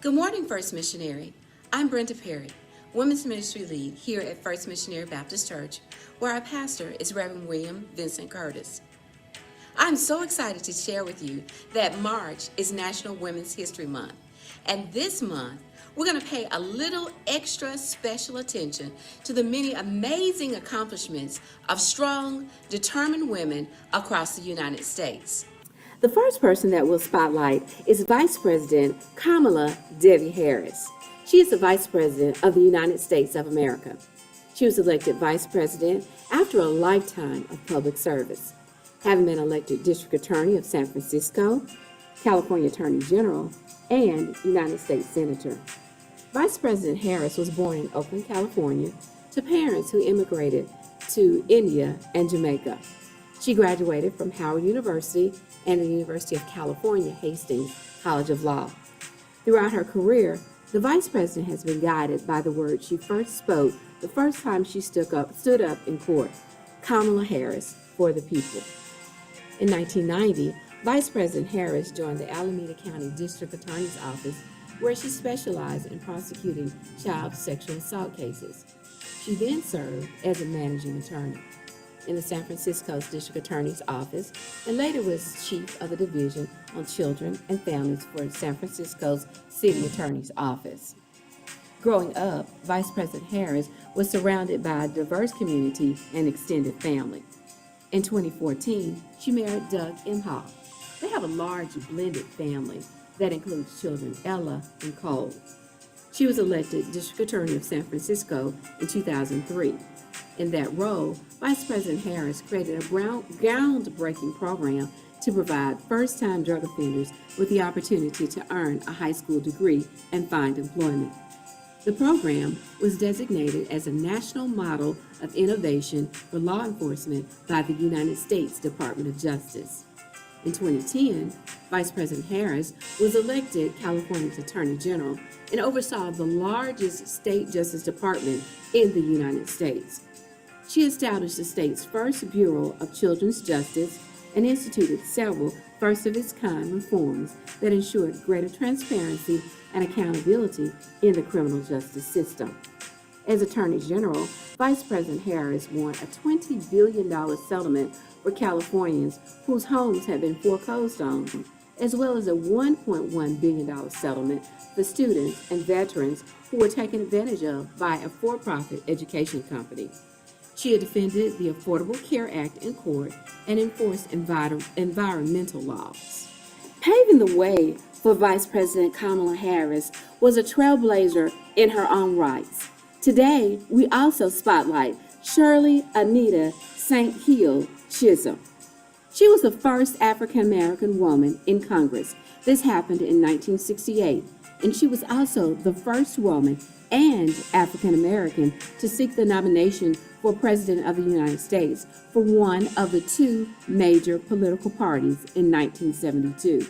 Good morning, First Missionary. I'm Brenda Perry, Women's Ministry Lead here at First Missionary Baptist Church, where our pastor is Reverend William Vincent Curtis. I'm so excited to share with you that March is National Women's History Month, and this month we're going to pay a little extra special attention to the many amazing accomplishments of strong, determined women across the United States. The first person that we'll spotlight is Vice President Kamala Devi Harris. She is the Vice President of the United States of America. She was elected Vice President after a lifetime of public service, having been elected District Attorney of San Francisco, California Attorney General, and United States Senator. Vice President Harris was born in Oakland, California, to parents who immigrated to India and Jamaica. She graduated from Howard University and the University of California, Hastings College of Law. Throughout her career, the Vice President has been guided by the words she first spoke the first time she stood up in court: Kamala Harris, for the people. In 1990, Vice President Harris joined the Alameda County District Attorney's Office, where she specialized in prosecuting child sexual assault cases. She then served as a managing attorney in the San Francisco District Attorney's Office, and later was chief of the Division on Children and Families for San Francisco's City Attorney's Office. Growing up, Vice President Harris was surrounded by a diverse community and extended family. In 2014, she married Doug Imhoff. They have a large blended family that includes children Ella and Cole. She was elected District Attorney of San Francisco in 2003. In that role, Vice President Harris created a groundbreaking program to provide first-time drug offenders with the opportunity to earn a high school degree and find employment. The program was designated as a national model of innovation for law enforcement by the United States Department of Justice. In 2010, Vice President Harris was elected California's Attorney General and oversaw the largest state justice department in the United States. She established the state's first Bureau of Children's Justice and instituted several first-of-its-kind reforms that ensured greater transparency and accountability in the criminal justice system. As Attorney General, Vice President Harris won a $20 billion settlement for Californians whose homes had been foreclosed on, as well as a $1.1 billion settlement for students and veterans who were taken advantage of by a for-profit education company. She had defended the Affordable Care Act in court and enforced environmental laws. Paving the way for Vice President Kamala Harris was a trailblazer in her own rights. Today, we also spotlight Shirley Anita St. Hill Chisholm. She was the first African-American woman in Congress. This happened in 1968, and she was also the first woman and African-American to seek the nomination for President of the United States for one of the two major political parties in 1972.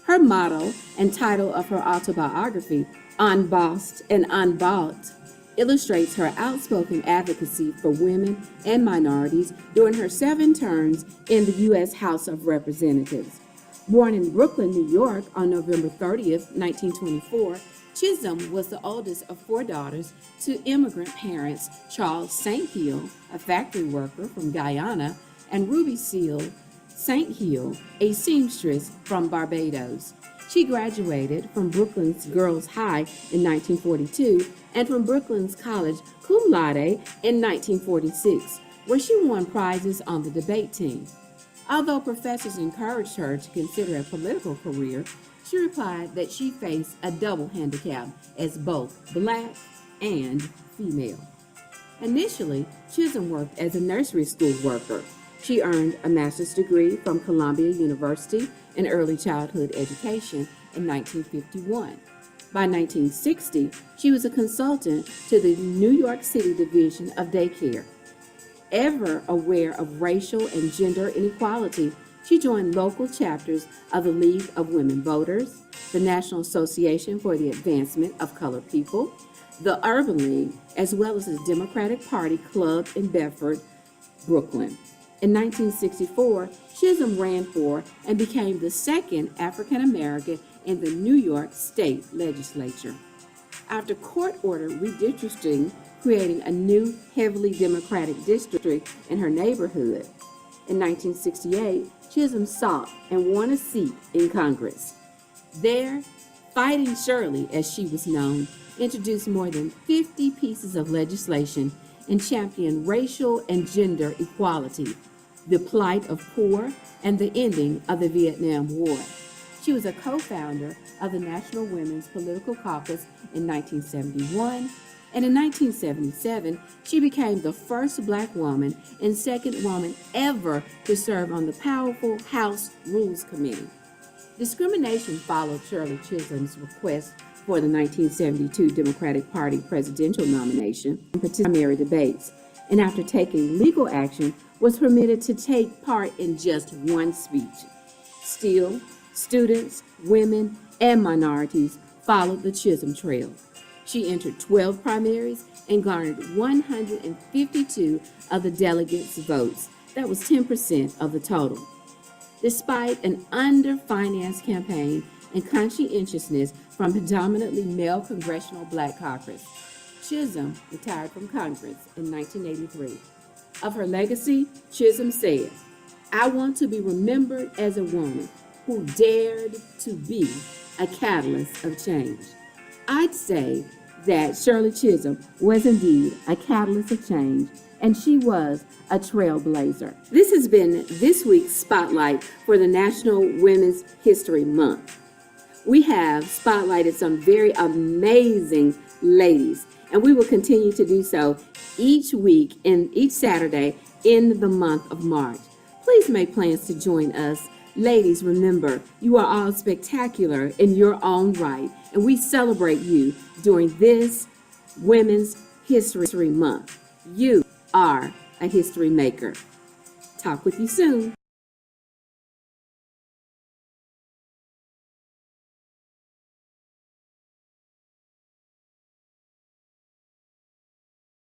Her motto and title of her autobiography, Unbossed and Unbought, illustrates her outspoken advocacy for women and minorities during her 7 terms in the U.S. House of Representatives. Born in Brooklyn, New York on November 30th, 1924, Chisholm was the oldest of 4 daughters to immigrant parents Charles St. Hill, a factory worker from Guyana, and Ruby Seal St. Hill, a seamstress from Barbados. She graduated from Brooklyn's Girls High in 1942 and from Brooklyn's College cum laude in 1946, where she won prizes on the debate team. Although professors encouraged her to consider a political career, she replied that she faced a double handicap as both Black and female. Initially, Chisholm worked as a nursery school worker. She earned a master's degree from Columbia University in early childhood education in 1951. By 1960, she was a consultant to the New York City Division of Daycare. Ever aware of racial and gender inequality, she joined local chapters of the League of Women Voters, the National Association for the Advancement of Colored People, the Urban League, as well as the Democratic Party Club in Bedford, Brooklyn. In 1964, Chisholm ran for and became the second African American in the New York State Legislature. After court-ordered redistricting, creating a new heavily Democratic district in her neighborhood, in 1968, Chisholm sought and won a seat in Congress. There, Fighting Shirley, as she was known, introduced more than 50 pieces of legislation and championed racial and gender equality, the plight of poor, and the ending of the Vietnam War. She was a co-founder of the National Women's Political Caucus in 1971, and in 1977, she became the first Black woman and second woman ever to serve on the powerful House Rules Committee. Discrimination followed Shirley Chisholm's request for the 1972 Democratic Party presidential nomination in primary debates, and after taking legal action, was permitted to take part in just one speech. Still, students, women, and minorities followed the Chisholm Trail. She entered 12 primaries and garnered 152 of the delegates' votes. That was 10% of the total. Despite an under-financed campaign and conscientiousness from predominantly male congressional Black caucus, Chisholm retired from Congress in 1983. Of her legacy, Chisholm said, "I want to be remembered as a woman who dared to be a catalyst of change." I'd say that Shirley Chisholm was indeed a catalyst of change, and she was a trailblazer. This has been this week's Spotlight for the National Women's History Month. We have spotlighted some very amazing ladies, and we will continue to do so each week and each Saturday in the month of March. Please make plans to join us. Ladies, remember, you are all spectacular in your own right, and we celebrate you during this Women's History Month. You are a history maker. Talk with you soon.